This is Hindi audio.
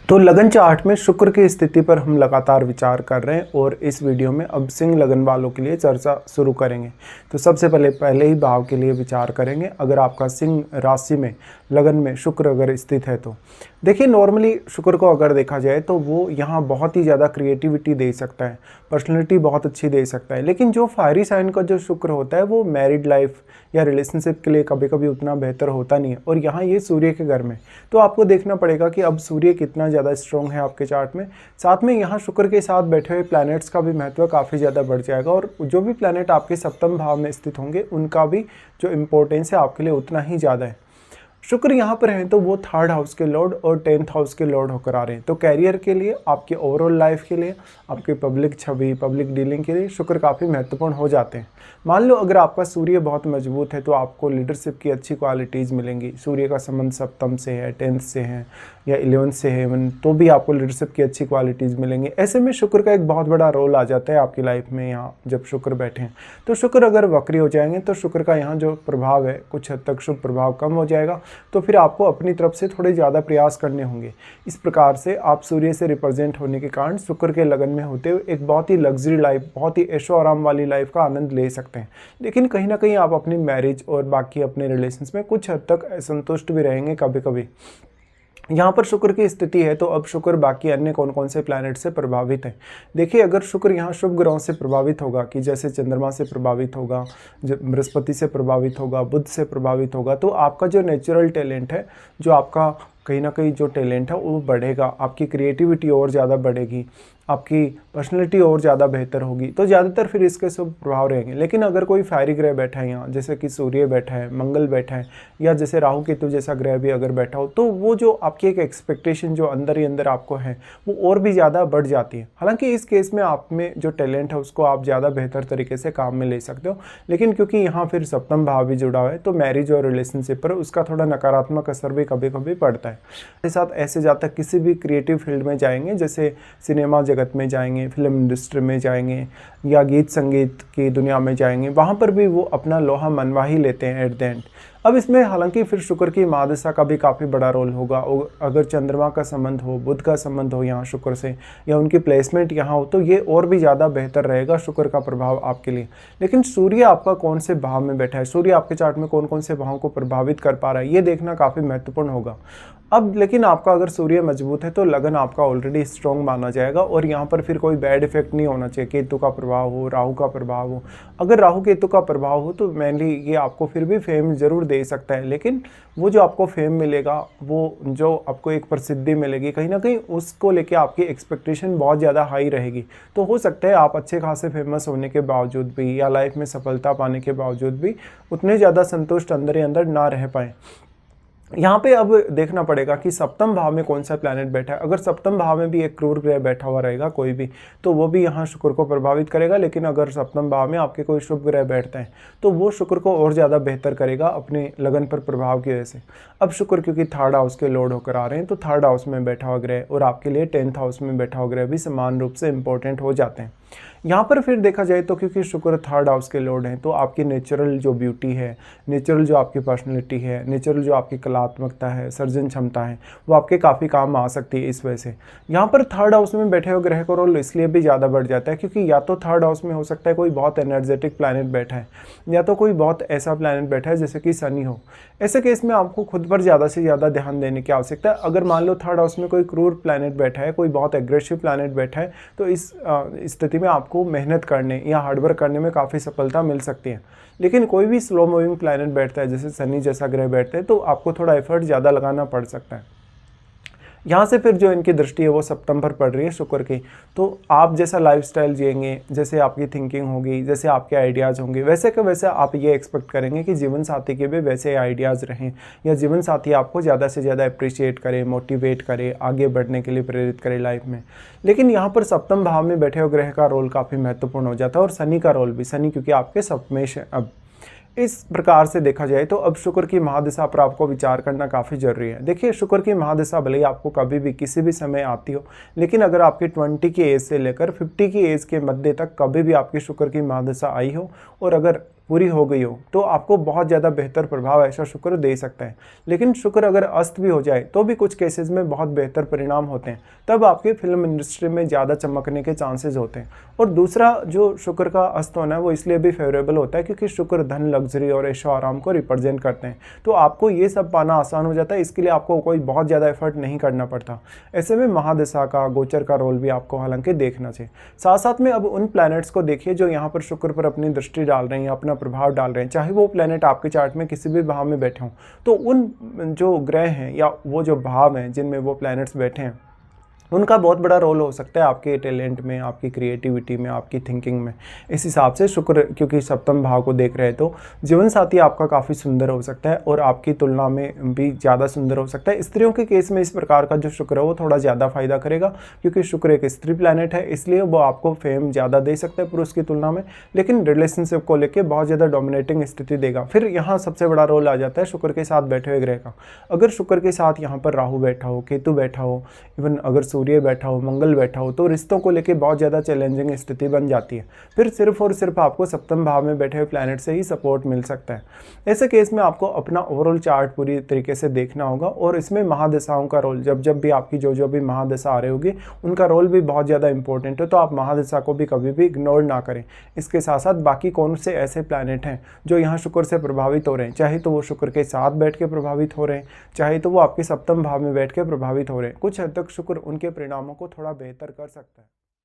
तो लगन चार्ट में शुक्र की स्थिति पर हम लगातार विचार कर रहे हैं और इस वीडियो में अब सिंह लगन वालों के लिए चर्चा शुरू करेंगे। तो सबसे पहले ही भाव के लिए विचार करेंगे। अगर आपका सिंह राशि में लगन में शुक्र अगर स्थित है तो देखिए, नॉर्मली शुक्र को अगर देखा जाए तो वो यहाँ बहुत ही ज़्यादा क्रिएटिविटी दे सकता है, पर्सनैलिटी बहुत अच्छी दे सकता है। लेकिन जो फायरी साइन का जो शुक्र होता है वो मैरिड लाइफ या रिलेशनशिप के लिए कभी कभी उतना बेहतर होता नहीं है, और यहाँ ये सूर्य के घर में। तो आपको देखना पड़ेगा कि अब सूर्य कितना ज़्यादा स्ट्रॉन्ग है आपके चार्ट में। साथ में यहाँ शुक्र के साथ बैठे हुए प्लैनेट्स का भी महत्व काफ़ी ज़्यादा बढ़ जाएगा, और जो भी प्लैनेट आपके सप्तम भाव में स्थित होंगे उनका भी जो इम्पोर्टेंस है आपके लिए उतना ही ज़्यादा है। शुक्र यहाँ पर हैं तो वो थर्ड हाउस के लॉर्ड और 10th हाउस के लॉर्ड होकर आ रहे हैं। तो कैरियर के लिए, आपके ओवरऑल लाइफ के लिए, आपके पब्लिक छवि, पब्लिक डीलिंग के लिए शुक्र काफ़ी महत्वपूर्ण हो जाते हैं। मान लो अगर आपका सूर्य बहुत मजबूत है तो आपको लीडरशिप की अच्छी क्वालिटीज़ मिलेंगी। सूर्य का संबंध सप्तम से है, 10th से है या 11th से है, तो भी आपको लीडरशिप की अच्छी क्वालिटीज़ मिलेंगी। ऐसे में शुक्र का एक बहुत बड़ा रोल आ जाता है आपकी लाइफ में यहाँ जब शुक्र बैठे हैं। तो शुक्र अगर वक्री हो जाएंगे तो शुक्र का यहाँ जो प्रभाव है कुछ हद तक शुभ प्रभाव कम हो जाएगा, तो फिर आपको अपनी तरफ से थोड़े ज़्यादा प्रयास करने होंगे। इस प्रकार से आप सूर्य से रिप्रेजेंट होने के कारण शुक्र के लगन में होते हुए एक बहुत ही लग्जरी लाइफ, बहुत ही ऐशो आराम वाली लाइफ का आनंद ले सकते हैं। लेकिन कहीं ना कहीं आप अपनी मैरिज और बाकी अपने रिलेशंस में कुछ हद तक असंतुष्ट भी रहेंगे कभी कभी। यहाँ पर शुक्र की स्थिति है तो अब शुक्र बाकी अन्य कौन कौन से प्लैनेट से प्रभावित है। देखिए, अगर शुक्र यहाँ शुभ ग्रहों से प्रभावित होगा कि जैसे चंद्रमा से प्रभावित होगा, बृहस्पति से प्रभावित होगा, बुध से प्रभावित होगा, तो आपका जो नेचुरल टैलेंट है, जो आपका कहीं ना कहीं जो टैलेंट है वो बढ़ेगा, आपकी क्रिएटिविटी और ज़्यादा बढ़ेगी, आपकी पर्सनैलिटी और ज़्यादा बेहतर होगी। तो ज़्यादातर फिर इसके शुभ प्रभाव रहेंगे। लेकिन अगर कोई फायरी ग्रह बैठा है यहाँ, जैसे कि सूर्य बैठा है, मंगल बैठा है, या जैसे राहु केतु जैसा ग्रह भी अगर बैठा हो, तो वो जो आपकी एक एक्सपेक्टेशन जो अंदर ही अंदर आपको है वो और भी ज़्यादा बढ़ जाती है। हालांकि इस केस में आप में जो टैलेंट है उसको आप ज़्यादा बेहतर तरीके से काम में ले सकते हो। लेकिन क्योंकि यहाँ फिर सप्तम भाव भी जुड़ा हुआ है तो मैरिज और रिलेशनशिप पर उसका थोड़ा नकारात्मक असर भी कभी कभी पड़ता है। साथ ऐसे जहाँ तक किसी भी क्रिएटिव फील्ड में जाएंगे, जैसे सिनेमा जगत में जाएंगे, फिल्म इंडस्ट्री में जाएंगे, या गीत संगीत की दुनिया में जाएंगे, वहाँ पर भी वो अपना लोहा मनवा ही लेते हैं एट द एंड। अब इसमें हालांकि फिर शुक्र की महादशा का भी काफ़ी बड़ा रोल होगा। और अगर चंद्रमा का संबंध हो, बुध का संबंध हो यहाँ शुक्र से, या उनकी प्लेसमेंट यहाँ हो, तो ये और भी ज़्यादा बेहतर रहेगा शुक्र का प्रभाव आपके लिए। लेकिन सूर्य आपका कौन से भाव में बैठा है, सूर्य आपके चार्ट में कौन कौन से भावों को प्रभावित कर पा रहा है, ये देखना काफ़ी महत्वपूर्ण होगा। अब लेकिन आपका अगर सूर्य मजबूत है तो लगन आपका ऑलरेडी स्ट्रॉन्ग माना जाएगा, और यहाँ पर फिर कोई बैड इफेक्ट नहीं होना चाहिए। केतु का प्रभाव हो, राहु का प्रभाव हो, अगर राहु केतु का प्रभाव हो तो मेनली ये आपको फिर भी फेम जरूर दे सकता है। लेकिन वो जो आपको फेम मिलेगा, वो जो आपको एक प्रसिद्धि मिलेगी, कहीं ना कहीं उसको लेके आपकी एक्सपेक्टेशन बहुत ज़्यादा हाई रहेगी। तो हो सकता है आप अच्छे खासे फेमस होने के बावजूद भी या लाइफ में सफलता पाने के बावजूद भी उतने ज़्यादा संतुष्ट अंदर ही अंदर ना रह पाए। यहाँ पे अब देखना पड़ेगा कि सप्तम भाव में कौन सा प्लैनेट बैठा है। अगर सप्तम भाव में भी एक क्रूर ग्रह बैठा हुआ रहेगा कोई भी, तो वो भी यहाँ शुक्र को प्रभावित करेगा। लेकिन अगर सप्तम भाव में आपके कोई शुभ ग्रह बैठता है तो वो शुक्र को और ज़्यादा बेहतर करेगा अपने लगन पर प्रभाव की वजह से। अब शुक्र क्योंकि थर्ड हाउस के लॉर्ड होकर आ रहे हैं, तो थर्ड हाउस में बैठा हुआ ग्रह और आपके लिए 10th हाउस में बैठा हुआ ग्रह भी समान रूप से इंपॉर्टेंट हो जाते हैं। यहाँ पर फिर देखा जाए तो क्योंकि शुक्र थर्ड हाउस के लॉर्ड हैं, तो आपकी नेचुरल जो ब्यूटी है, नेचुरल जो आपकी पर्सनैलिटी है, नेचुरल जो आपकी कलात्मकता है, सर्जन क्षमता है, वो आपके काफ़ी काम आ सकती है। इस वजह से यहाँ पर थर्ड हाउस में बैठे हुए ग्रह का रोल इसलिए भी ज़्यादा बढ़ जाता है क्योंकि या तो थर्ड हाउस में हो सकता है कोई बहुत एनर्जेटिक प्लैनेट बैठा है, या तो कोई बहुत ऐसा प्लैनेट बैठा है जैसे कि शनि हो। ऐसे केस में आपको खुद पर ज़्यादा से ज़्यादा ध्यान देने की आवश्यकता है। अगर मान लो थर्ड हाउस में कोई क्रूर प्लैनेट बैठा है, कोई बहुत एग्रेसिव प्लैनेट बैठा है, तो इस स्थिति में आपको मेहनत करने या हार्डवर्क करने में काफ़ी सफलता मिल सकती है। लेकिन कोई भी स्लो मूविंग प्लैनेट बैठता है, जैसे शनि जैसा ग्रह बैठता है, तो आपको थोड़ा एफर्ट ज़्यादा लगाना पड़ सकता है। यहाँ से फिर जो इनकी दृष्टि है वो सप्तम पर पड़ रही है शुक्र की। तो आप जैसा लाइफस्टाइल जिएंगे, जैसे आपकी थिंकिंग होगी, जैसे आपके आइडियाज़ होंगे, वैसे के वैसे आप ये एक्सपेक्ट करेंगे कि जीवन साथी के भी वैसे आइडियाज़ रहें, या जीवन साथी आपको ज़्यादा से ज़्यादा अप्रिशिएट करे, मोटिवेट करे, आगे बढ़ने के लिए प्रेरित करे लाइफ में। लेकिन यहाँ पर सप्तम भाव में बैठे हुए ग्रह का रोल काफ़ी महत्वपूर्ण हो जाता है, और शनि का रोल भी। शनि क्योंकि आपके सप्तमेश है। अब इस प्रकार से देखा जाए तो अब शुक्र की महादशा पर आपको विचार करना काफ़ी जरूरी है। देखिए, शुक्र की महादशा भले ही आपको कभी भी किसी भी समय आती हो, लेकिन अगर आपकी 20 की एज से लेकर 50 की एज के मध्य तक कभी भी आपकी शुक्र की महादशा आई हो, और अगर पूरी हो गई हो तो आपको बहुत ज़्यादा बेहतर प्रभाव ऐसा शुक्र दे सकता है। लेकिन शुक्र अगर अस्त भी हो जाए तो भी कुछ केसेस में बहुत बेहतर परिणाम होते हैं, तब आपके फिल्म इंडस्ट्री में ज़्यादा चमकने के चांसेस होते हैं। और दूसरा जो शुक्र का अस्त होना है वो इसलिए भी फेवरेबल होता है क्योंकि शुक्र धन, लग्जरी और ऐशो आराम को रिप्रेजेंट करते हैं, तो आपको ये सब पाना आसान हो जाता है। इसके लिए आपको कोई बहुत ज़्यादा एफर्ट नहीं करना पड़ता। ऐसे में महादशा का, गोचर का रोल भी आपको हालांकि देखना चाहिए। साथ साथ में अब उन प्लैनेट्स को देखिए जो यहाँ पर शुक्र पर अपनी दृष्टि डाल रहे हैं, अपना प्रभाव डाल रहे हैं, चाहे वो प्लैनेट आपके चार्ट में किसी भी भाव में बैठे हों। तो उन जो ग्रह हैं या वो जो भाव हैं जिनमें वो प्लैनेट्स बैठे हैं, उनका बहुत बड़ा रोल हो सकता है आपके टैलेंट में, आपकी क्रिएटिविटी में, आपकी थिंकिंग में। इस हिसाब से शुक्र क्योंकि सप्तम भाव को देख रहे हैं तो जीवन साथी आपका काफ़ी सुंदर हो सकता है और आपकी तुलना में भी ज़्यादा सुंदर हो सकता है। स्त्रियों के केस में इस प्रकार का जो शुक्र है वो थोड़ा ज़्यादा फायदा करेगा क्योंकि शुक्र एक स्त्री प्लैनेट है, इसलिए वो आपको फेम ज़्यादा दे सकता है पुरुष की तुलना में, लेकिन रिलेशनशिप को लेकर बहुत ज़्यादा डोमिनेटिंग स्थिति देगा। फिर यहाँ सबसे बड़ा रोल आ जाता है शुक्र के साथ बैठे हुए ग्रह का। अगर शुक्र के साथ यहाँ पर राहु बैठा हो, केतु बैठा हो, इवन अगर सूर्य बैठा हो, मंगल बैठा हो, तो रिश्तों को लेके बहुत ज़्यादा चैलेंजिंग स्थिति बन जाती है। फिर सिर्फ और सिर्फ आपको सप्तम भाव में बैठे हुए प्लैनेट से ही सपोर्ट मिल सकता है। ऐसे केस में आपको अपना ओवरऑल चार्ट पूरी तरीके से देखना होगा और इसमें महादशाओं का रोल, जब भी आपकी जो भी महादशा आ रही होगी उनका रोल भी बहुत ज़्यादा इंपॉर्टेंट है, तो आप महादशा को भी कभी भी इग्नोर ना करें। इसके साथ साथ बाकी कौन से ऐसे प्लैनेट हैं जो यहाँ शुक्र से प्रभावित हो रहे हैं, चाहे तो वो शुक्र के साथ बैठ के प्रभावित हो रहे हैं, चाहे तो वो आपके सप्तम भाव में बैठ के प्रभावित हो रहे हैं, कुछ हद तक शुक्र उनके परिणामों को थोड़ा बेहतर कर सकता है।